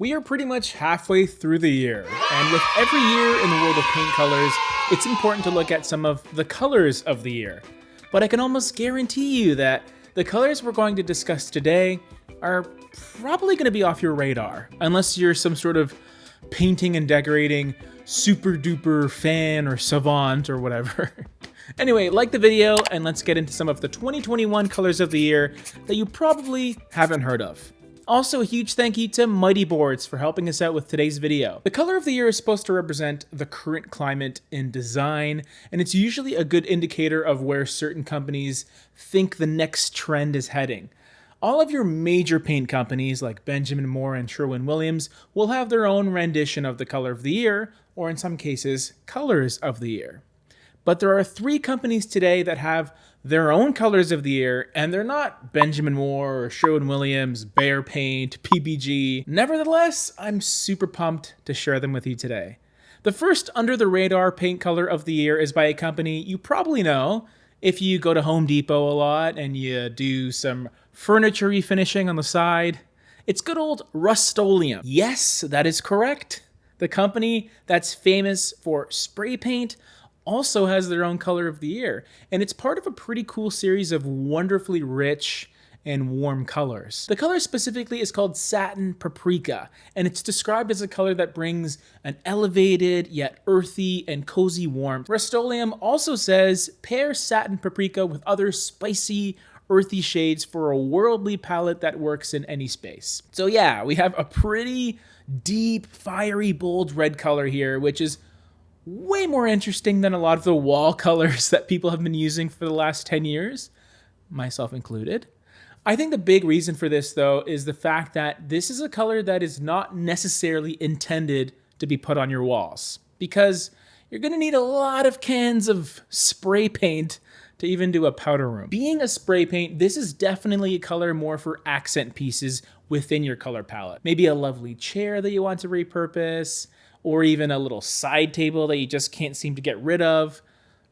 We are pretty much halfway through the year, and with every year in the world of paint colors, it's important to look at some of the colors of the year. But I can almost guarantee you that the colors we're going to discuss today are probably going to be off your radar, unless you're some sort of painting and decorating super duper fan or savant or whatever. Anyway, like the video and let's get into some of the 2021 colors of the year that you probably haven't heard of. Also, a huge thank you to Mighty Boards for helping us out with today's video. The color of the year is supposed to represent the current climate in design, and it's usually a good indicator of where certain companies think the next trend is heading. All of your major paint companies like Benjamin Moore and Sherwin-Williams will have their own rendition of the color of the year, or in some cases, colors of the year. But there are 3 companies today that have their own colors of the year, and they're not Benjamin Moore or Sherwin-Williams, Behr Paint, PPG. Nevertheless, I'm super pumped to share them with you today. The first under-the-radar paint color of the year is by a company you probably know if you go to Home Depot a lot and you do some furniture refinishing on the side. It's good old Rustoleum. Yes, that is correct. The company that's famous for spray paint also has their own color of the year, and it's part of a pretty cool series of wonderfully rich and warm colors. The color specifically is called Satin Paprika, and it's described as a color that brings an elevated yet earthy and cozy warmth. Rustoleum also says pair Satin Paprika with other spicy, earthy shades for a worldly palette that works in any space. So yeah, we have a pretty deep, fiery, bold red color here, which is way more interesting than a lot of the wall colors that people have been using for the last 10 years, myself included. I think the big reason for this, though, is the fact that this is a color that is not necessarily intended to be put on your walls, because you're going to need a lot of cans of spray paint to even do a powder room. Being a spray paint, this is definitely a color more for accent pieces within your color palette. Maybe a lovely chair that you want to repurpose, or even a little side table that you just can't seem to get rid of.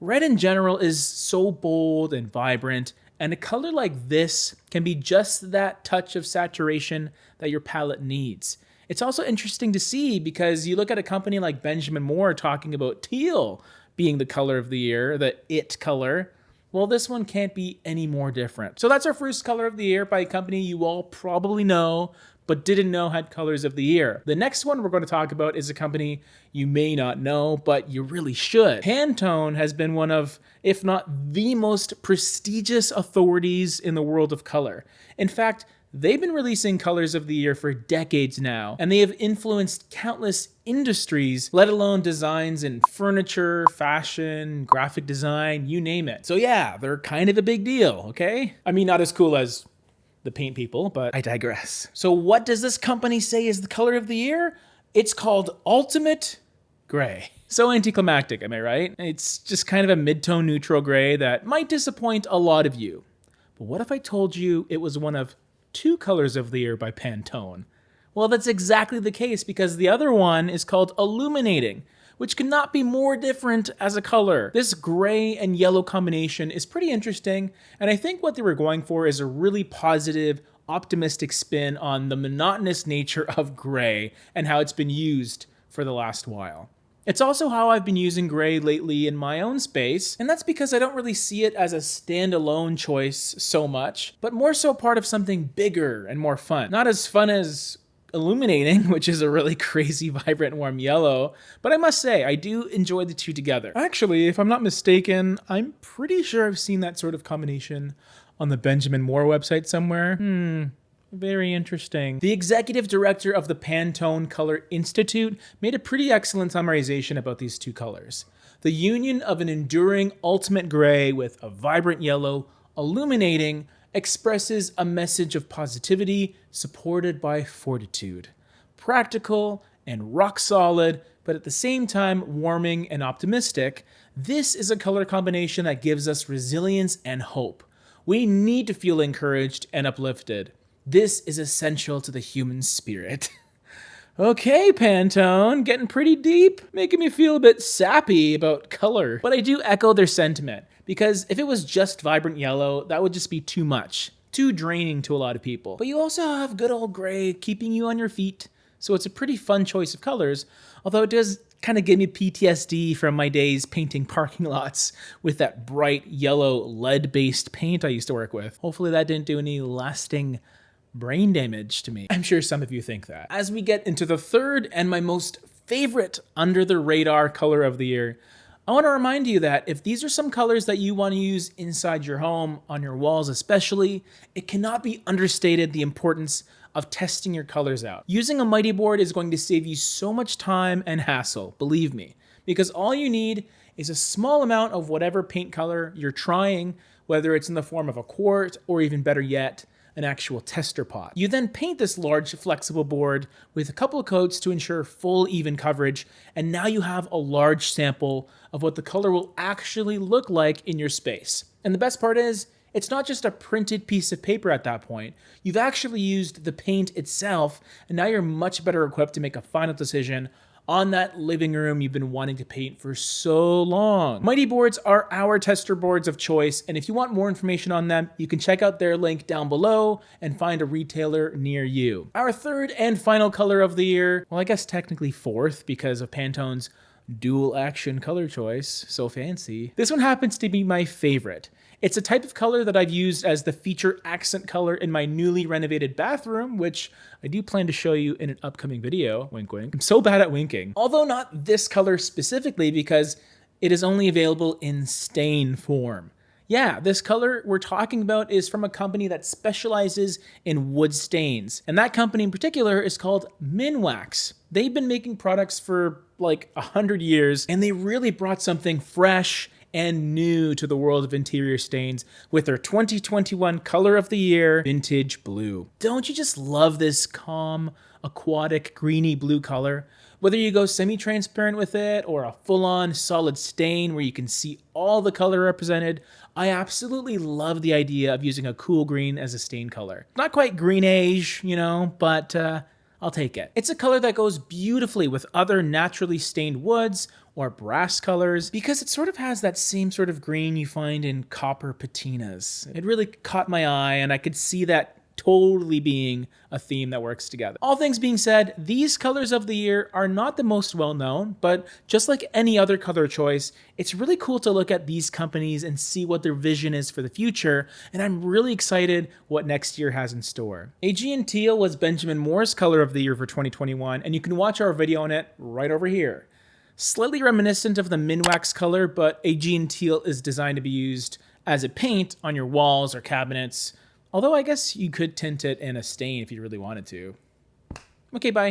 Red in general is so bold and vibrant, and a color like this can be just that touch of saturation that your palette needs. It's also interesting to see because you look at a company like Benjamin Moore talking about teal being the color of the year, the it color. Well, this one can't be any more different. So that's our first color of the year by a company you all probably know, but didn't know had colors of the year. The next one we're going to talk about is a company you may not know, but you really should. Pantone has been one of, if not the most prestigious authorities in the world of color. In fact, they've been releasing colors of the year for decades now, and they have influenced countless industries, let alone designs in furniture, fashion, graphic design, you name it. So yeah, they're kind of a big deal, okay? I mean, not as cool as the paint people, but I digress. So what does this company say is the color of the year? It's called Ultimate Gray. So anticlimactic, am I right? It's just kind of a mid-tone neutral gray that might disappoint a lot of you. But what if I told you it was one of 2 colors of the year by Pantone? Well, that's exactly the case because the other one is called Illuminating, which cannot be more different as a color. This gray and yellow combination is pretty interesting, and I think what they were going for is a really positive, optimistic spin on the monotonous nature of gray and how it's been used for the last while. It's also how I've been using gray lately in my own space, and that's because I don't really see it as a standalone choice so much, but more so part of something bigger and more fun. Not as fun as Illuminating, which is a really crazy, vibrant, warm yellow, but I must say, I do enjoy the 2 together. Actually, if I'm not mistaken, I'm pretty sure I've seen that sort of combination on the Benjamin Moore website somewhere. Very interesting. The executive director of the Pantone Color Institute made a pretty excellent summarization about these 2 colors. The union of an enduring ultimate gray with a vibrant yellow, illuminating, expresses a message of positivity supported by fortitude. Practical and rock solid, but at the same time warming and optimistic, this is a color combination that gives us resilience and hope. We need to feel encouraged and uplifted. This is essential to the human spirit. Okay, Pantone, getting pretty deep, making me feel a bit sappy about color. But I do echo their sentiment, because if it was just vibrant yellow, that would just be too much, too draining to a lot of people. But you also have good old gray keeping you on your feet, so it's a pretty fun choice of colors, although it does kind of give me PTSD from my days painting parking lots with that bright yellow lead-based paint I used to work with. Hopefully that didn't do any lasting brain damage to me. I'm sure some of you think that. As we get into the third and my most favorite under the radar color of the year, I want to remind you that if these are some colors that you want to use inside your home, on your walls especially, it cannot be understated the importance of testing your colors out. Using a Mighty board is going to save you so much time and hassle, believe me, because all you need is a small amount of whatever paint color you're trying, whether it's in the form of a quart or even better yet, an actual tester pot. You then paint this large flexible board with a couple of coats to ensure full even coverage, and now you have a large sample of what the color will actually look like in your space. And the best part is, it's not just a printed piece of paper at that point. You've actually used the paint itself, and now you're much better equipped to make a final decision on that living room you've been wanting to paint for so long. Mighty boards are our tester boards of choice, and if you want more information on them, you can check out their link down below and find a retailer near you. Our third and final color of the year, well, I guess technically fourth because of Pantone's dual action color choice, so fancy. This one happens to be my favorite. It's a type of color that I've used as the feature accent color in my newly renovated bathroom, which I do plan to show you in an upcoming video. Wink, wink. I'm so bad at winking. Although not this color specifically because it is only available in stain form. Yeah, this color we're talking about is from a company that specializes in wood stains. And that company in particular is called Minwax. They've been making products for like 100 years, and they really brought something fresh and new to the world of interior stains with their 2021 color of the year, Vintage Blue. Don't you just love this calm, aquatic, greeny blue color? Whether you go semi-transparent with it or a full-on solid stain where you can see all the color represented, I absolutely love the idea of using a cool green as a stain color. Not quite greenage, you know, but I'll take it. It's a color that goes beautifully with other naturally stained woods or brass colors because it sort of has that same sort of green you find in copper patinas. It really caught my eye, and I could see that totally being a theme that works together. All things being said, these colors of the year are not the most well-known, but just like any other color choice, it's really cool to look at these companies and see what their vision is for the future, and I'm really excited what next year has in store. Aegean Teal was Benjamin Moore's color of the year for 2021, and you can watch our video on it right over here. Slightly reminiscent of the Minwax color, but Aegean Teal is designed to be used as a paint on your walls or cabinets, although I guess you could tint it in a stain if you really wanted to. Okay, bye.